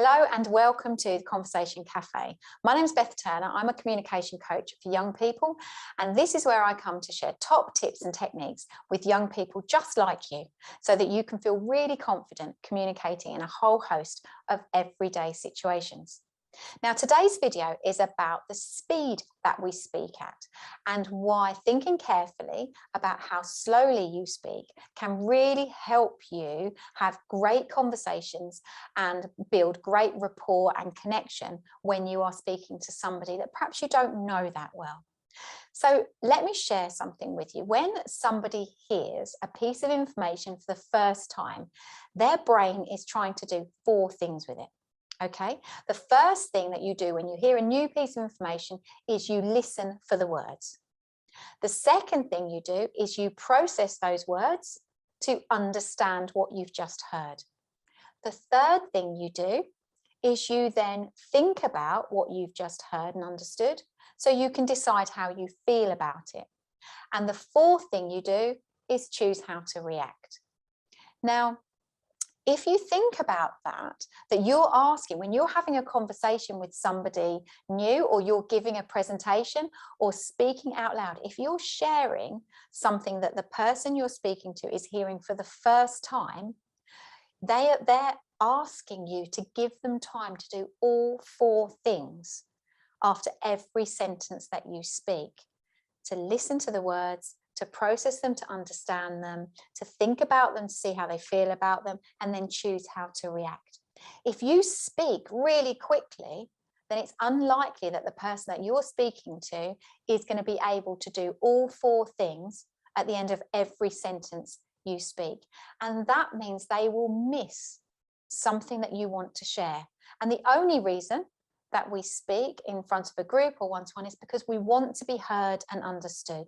Hello and welcome to the Conversation Cafe. My name is Beth Turner. I'm a communication coach for young people, and this is where I come to share top tips and techniques with young people just like you, so that you can feel really confident communicating in a whole host of everyday situations. Now, today's video is about the speed that we speak at and why thinking carefully about how slowly you speak can really help you have great conversations and build great rapport and connection when you are speaking to somebody that perhaps you don't know that well. So let me share something with you. When somebody hears a piece of information for the first time, their brain is trying to do 4 things with it. Okay, the first thing that you do when you hear a new piece of information is you listen for the words. The second thing you do is you process those words to understand what you've just heard. The third thing you do is you then think about what you've just heard and understood, so you can decide how you feel about it. And the fourth thing you do is choose how to react. Now, if you think about that you're asking when you're having a conversation with somebody new, or you're giving a presentation or speaking out loud, if you're sharing something that the person you're speaking to is hearing for the first time, they're asking you to give them time to do all 4 things after every sentence that you speak: to listen to the words, to process them, to understand them, to think about them, to see how they feel about them, and then choose how to react. If you speak really quickly, then it's unlikely that the person that you're speaking to is going to be able to do all 4 things at the end of every sentence you speak. And that means they will miss something that you want to share. And the only reason that we speak in front of a group or one-to-one is because we want to be heard and understood.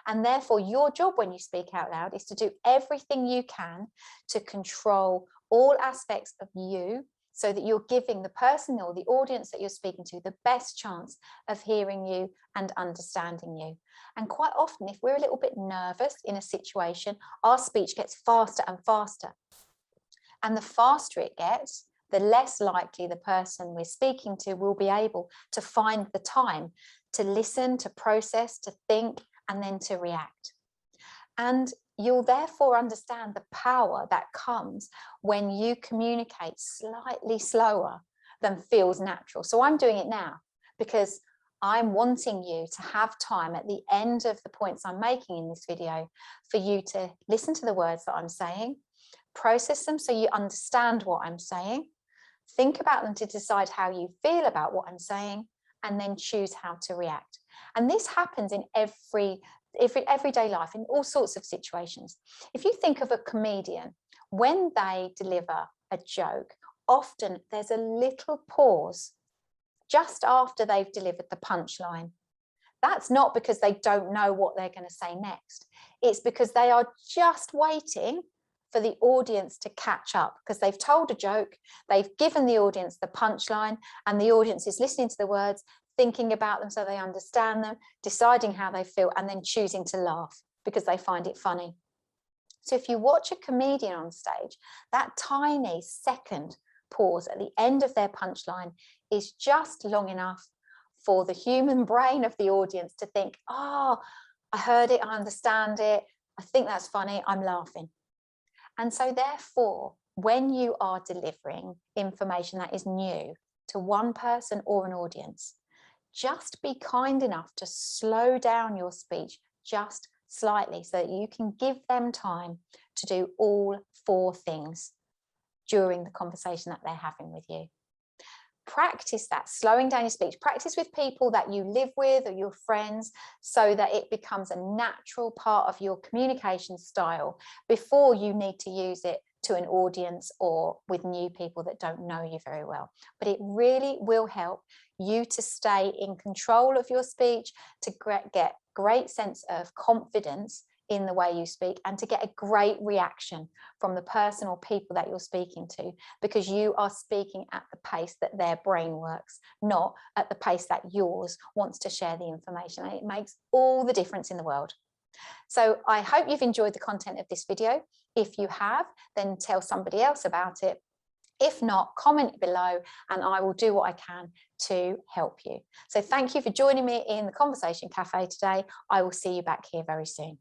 And therefore, your job when you speak out loud is to do everything you can to control all aspects of you, so that you're giving the person or the audience that you're speaking to the best chance of hearing you and understanding you. And quite often, if we're a little bit nervous in a situation, our speech gets faster and faster. And the faster it gets, the less likely the person we're speaking to will be able to find the time to listen, to process, to think, and then to react. And you'll therefore understand the power that comes when you communicate slightly slower than feels natural. So I'm doing it now because I'm wanting you to have time at the end of the points I'm making in this video for you to listen to the words that I'm saying, process them so you understand what I'm saying, think about them to decide how you feel about what I'm saying, and then choose how to react. And this happens in everyday life, in all sorts of situations. If you think of a comedian, when they deliver a joke, often there's a little pause just after they've delivered the punchline. That's not because they don't know what they're going to say next. It's because they are just waiting for the audience to catch up, because they've told a joke, they've given the audience the punchline, and the audience is listening to the words, thinking about them so they understand them, deciding how they feel, and then choosing to laugh because they find it funny. So if you watch a comedian on stage, that tiny second pause at the end of their punchline is just long enough for the human brain of the audience to think, oh, I heard it, I understand it, I think that's funny, I'm laughing. And so therefore, when you are delivering information that is new to one person or an audience, just be kind enough to slow down your speech just slightly so that you can give them time to do all 4 things during the conversation that they're having with you. Practice that, slowing down your speech. Practice with people that you live with or your friends, so that it becomes a natural part of your communication style before you need to use it to an audience or with new people that don't know you very well. But it really will help you to stay in control of your speech, to get great sense of confidence in the way you speak, and to get a great reaction from the person or people that you're speaking to, because you are speaking at the pace that their brain works, not at the pace that yours wants to share the information. And it makes all the difference in the world. So I hope you've enjoyed the content of this video. If you have, then tell somebody else about it. If not, comment below and I will do what I can to help you. So thank you for joining me in the Conversation Cafe today. I will see you back here very soon.